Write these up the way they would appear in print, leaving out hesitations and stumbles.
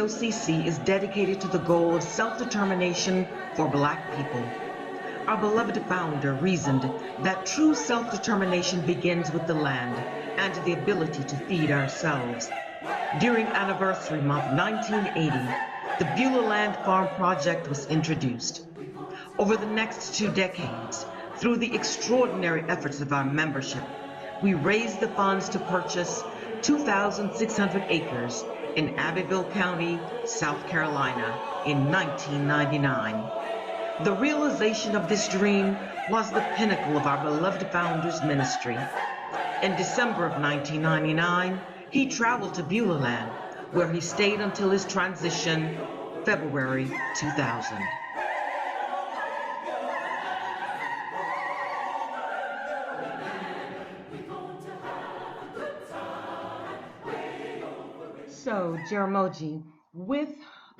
POCC is dedicated to the goal of self-determination for Black people. Our beloved founder reasoned that true self-determination begins with the land and the ability to feed ourselves. During anniversary month 1980, the Beulah Land Farm Project was introduced. Over the next 2 decades, through the extraordinary efforts of our membership, we raised the funds to purchase 2,600 acres in Abbeville County, South Carolina in 1999. The realization of this dream was the pinnacle of our beloved founder's ministry. In December of 1999, he traveled to Beulah Land, where he stayed until his transition, February 2000. So, Jaramogi, with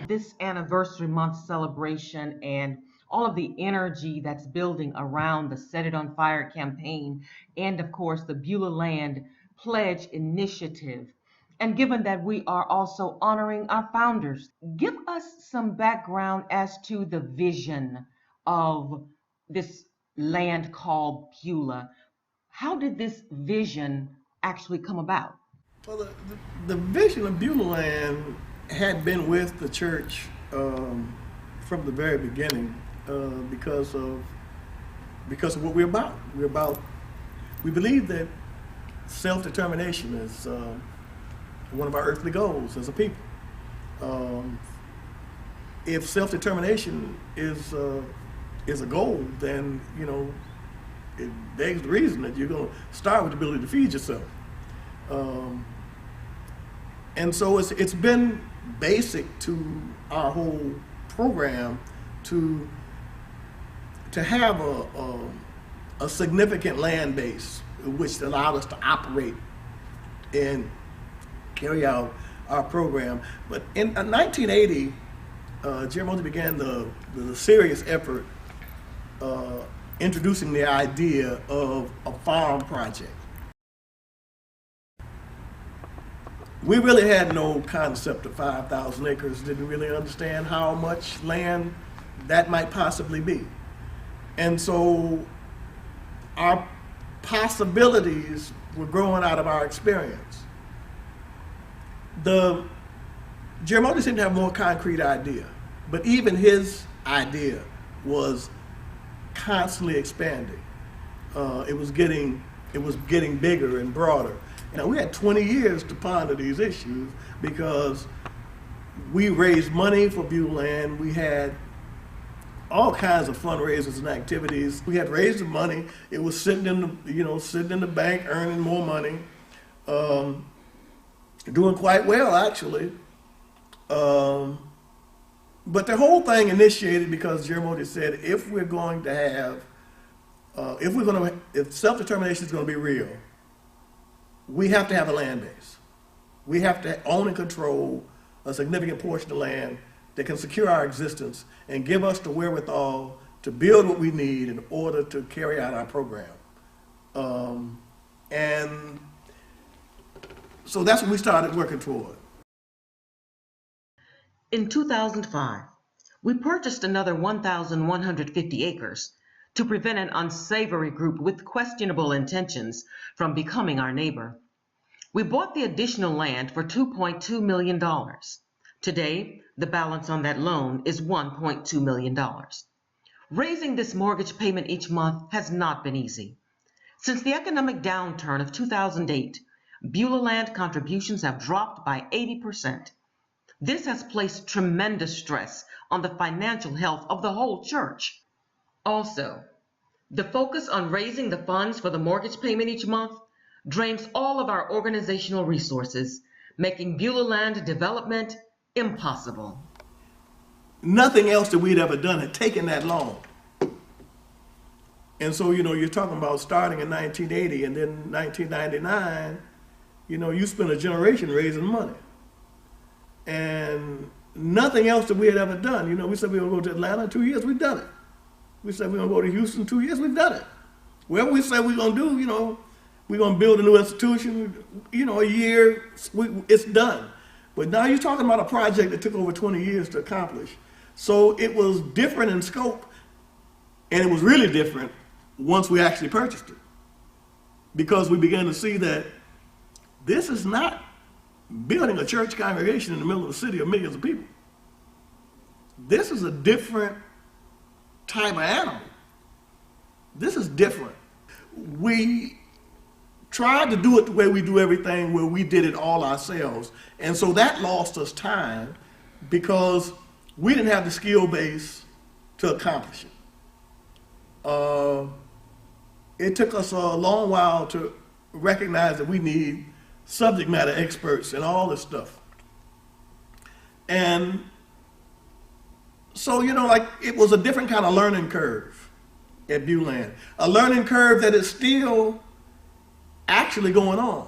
this anniversary month celebration and all of the energy that's building around the Set It on Fire campaign and, of course, the Beulah Land Pledge Initiative, and given that we are also honoring our founders, give us some background as to the vision of this land called Beulah. How did this vision actually come about? Well, the vision of Beulah Land had been with the church from the very beginning because of what we're about. We believe that self-determination is one of our earthly goals as a people. If self-determination is a goal, then it begs the reason that you're going to start with the ability to feed yourself. And so it's been basic to our whole program to have a significant land base which allowed us to operate and carry out our program. But in 1980, Jaramogi began the serious effort introducing the idea of a farm project. We really had no concept of 5,000 acres, didn't really understand how much land that might possibly be. And so our possibilities were growing out of our experience. Jaramogi seemed to have a more concrete idea, but even his idea was constantly expanding. It was getting bigger and broader. Now, we had 20 years to ponder these issues because we raised money for Beulah Land. We had all kinds of fundraisers and activities. We had raised the money. It was sitting in the bank, earning more money, doing quite well actually. But the whole thing initiated because Jaramogi said, if self-determination is going to be real, we have to have a land base. We have to own and control a significant portion of land that can secure our existence and give us the wherewithal to build what we need in order to carry out our program. And so that's what we started working toward. In 2005, we purchased another 1,150 acres to prevent an unsavory group with questionable intentions from becoming our neighbor. We bought the additional land for $2.2 million. Today, the balance on that loan is $1.2 million. Raising this mortgage payment each month has not been easy. Since the economic downturn of 2008, Beulah Land contributions have dropped by 80%. This has placed tremendous stress on the financial health of the whole church. Also, the focus on raising the funds for the mortgage payment each month drains all of our organizational resources, making Beulah Land development impossible. Nothing else that we'd ever done had taken that long. And so, you're talking about starting in 1980 and then 1999, you spent a generation raising money. And nothing else that we had ever done. We said we were going to go to Atlanta in 2 years, we've done it. We said we're going to go to Houston in 2 years, we've done it. Whatever we say we're going to do, we're going to build a new institution, a year, it's done. But now you're talking about a project that took over 20 years to accomplish. So it was different in scope, and it was really different once we actually purchased it. Because we began to see that this is not building a church congregation in the middle of a city of millions of people. This is a different type of animal. This is different. We tried to do it the way we do everything, where we did it all ourselves. And so that lost us time because we didn't have the skill base to accomplish it. It took us a long while to recognize that we need subject matter experts and all this stuff. And so, like, it was a different kind of learning curve at Beulah. A learning curve that is still actually going on.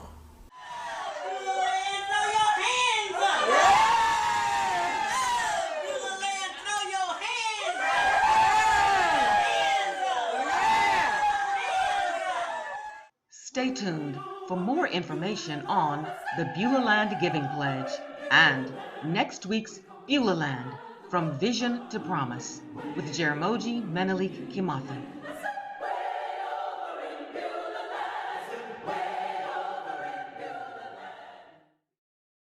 Stay tuned for more information on the Beulah Land Giving Pledge and next week's Beulah Land, From Vision to Promise, with Jeramogi Menelik Kimathi.